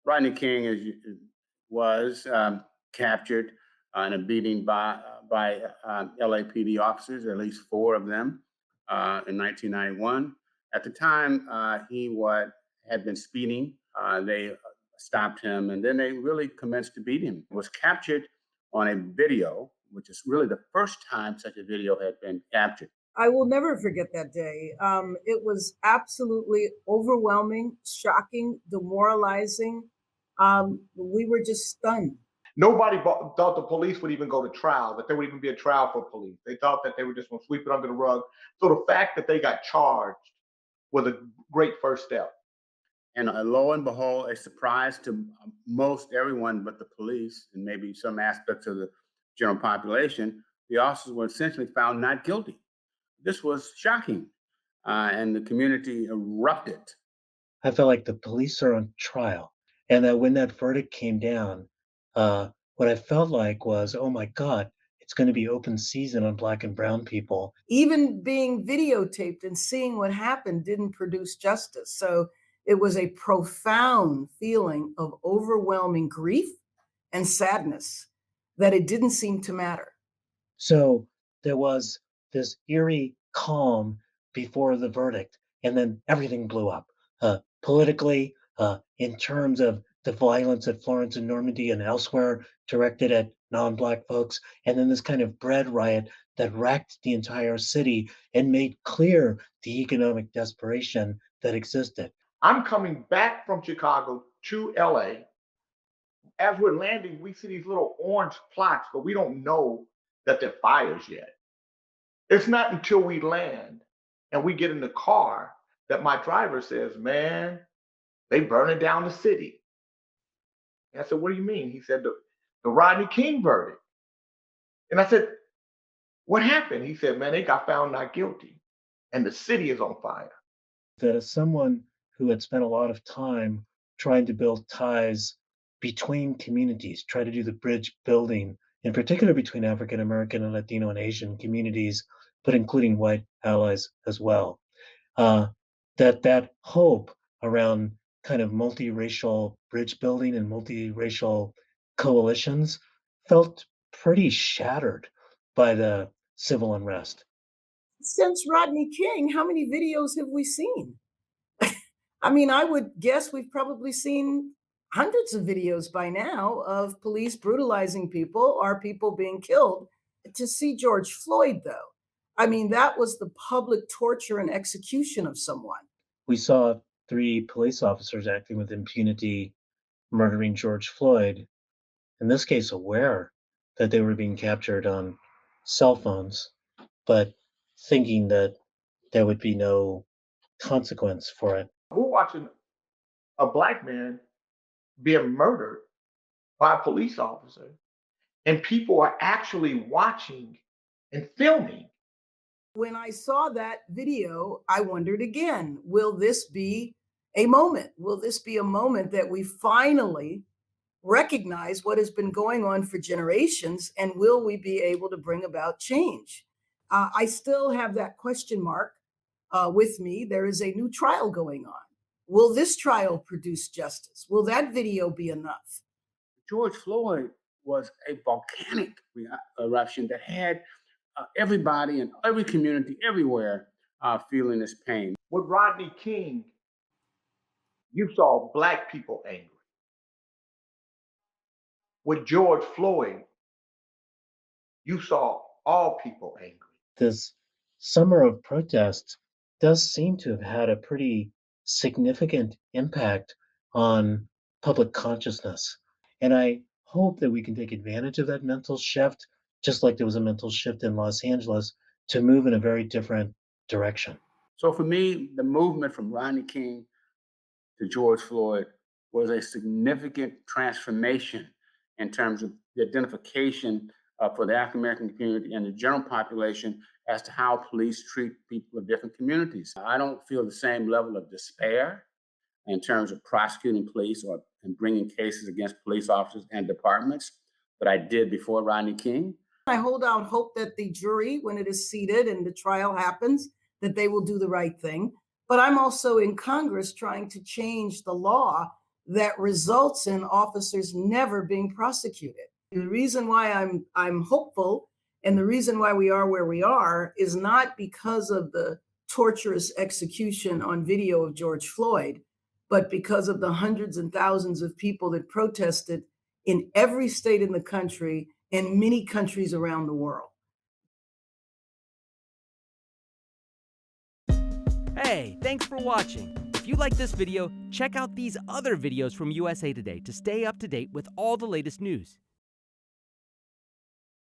Rodney King was captured in a beating by LAPD officers, at least four of them, in 1991. At the time, had been speeding. They stopped him, and then they really commenced to beat him. He was captured on a video, which is really the first time such a video had been captured. I will never forget that day. It was absolutely overwhelming, shocking, demoralizing. We were just stunned. Nobody thought the police would even go to trial, that there would even be a trial for police. They thought that they were just going to sweep it under the rug. So the fact that they got charged was a great first step. And lo and behold, a surprise to most everyone but the police and maybe some aspects of the general population, the officers were essentially found not guilty. This was shocking, and the community erupted. I felt like the police are on trial, and that when that verdict came down, what I felt like was, oh my God, it's going to be open season on Black and brown people. Even being videotaped and seeing what happened didn't produce justice. So it was a profound feeling of overwhelming grief and sadness that it didn't seem to matter. So there was this eerie calm before the verdict, and then everything blew up. Politically, in terms of the violence at Florence and Normandy and elsewhere directed at non-Black folks, and then this kind of bread riot that racked the entire city and made clear the economic desperation that existed. I'm coming back from Chicago to LA. As we're landing, we see these little orange plots, but we don't know that they're fires yet. It's not until we land and we get in the car that my driver says, man, they burning down the city. And I said, what do you mean? He said, the Rodney King verdict. And I said, what happened? He said, man, they got found not guilty and the city is on fire. That as someone who had spent a lot of time trying to build ties between communities, try to do the bridge building, in particular between African American and Latino and Asian communities, but including white allies as well, that hope around kind of multiracial bridge building and multiracial coalitions felt pretty shattered by the civil unrest. Since Rodney King, how many videos have we seen? I mean, I would guess we've probably seen hundreds of videos by now of police brutalizing people or people being killed. To see George Floyd, though, I mean, that was the public torture and execution of someone. We saw 3 police officers acting with impunity, murdering George Floyd, in this case aware that they were being captured on cell phones, but thinking that there would be no consequence for it. We're watching a Black man being murdered by a police officer, and people are actually watching and filming. When I saw that video, I wondered again, will this be a moment? Will this be a moment that we finally recognize what has been going on for generations, and will we be able to bring about change? I still have that question mark with me. There is a new trial going on. Will this trial produce justice? Will that video be enough? George Floyd was a volcanic eruption that had everybody in every community, everywhere, feeling this pain. With Rodney King, you saw Black people angry. With George Floyd, you saw all people angry. This summer of protest does seem to have had a pretty significant impact on public consciousness. And I hope that we can take advantage of that mental shift, just like there was a mental shift in Los Angeles, to move in a very different direction. So for me, the movement from Rodney King to George Floyd was a significant transformation in terms of the identification for the African American community and the general population as to how police treat people of different communities. I don't feel the same level of despair in terms of prosecuting police and bringing cases against police officers and departments that I did before Rodney King. I hold out hope that the jury, when it is seated and the trial happens, that they will do the right thing. But I'm also in Congress trying to change the law that results in officers never being prosecuted. The reason why I'm hopeful and the reason why we are where we are is not because of the torturous execution on video of George Floyd, but because of the hundreds and thousands of people that protested in every state in the country and many countries around the world. Hey, thanks for watching. If you like this video, check out these other videos from USA Today to stay up to date with all the latest news.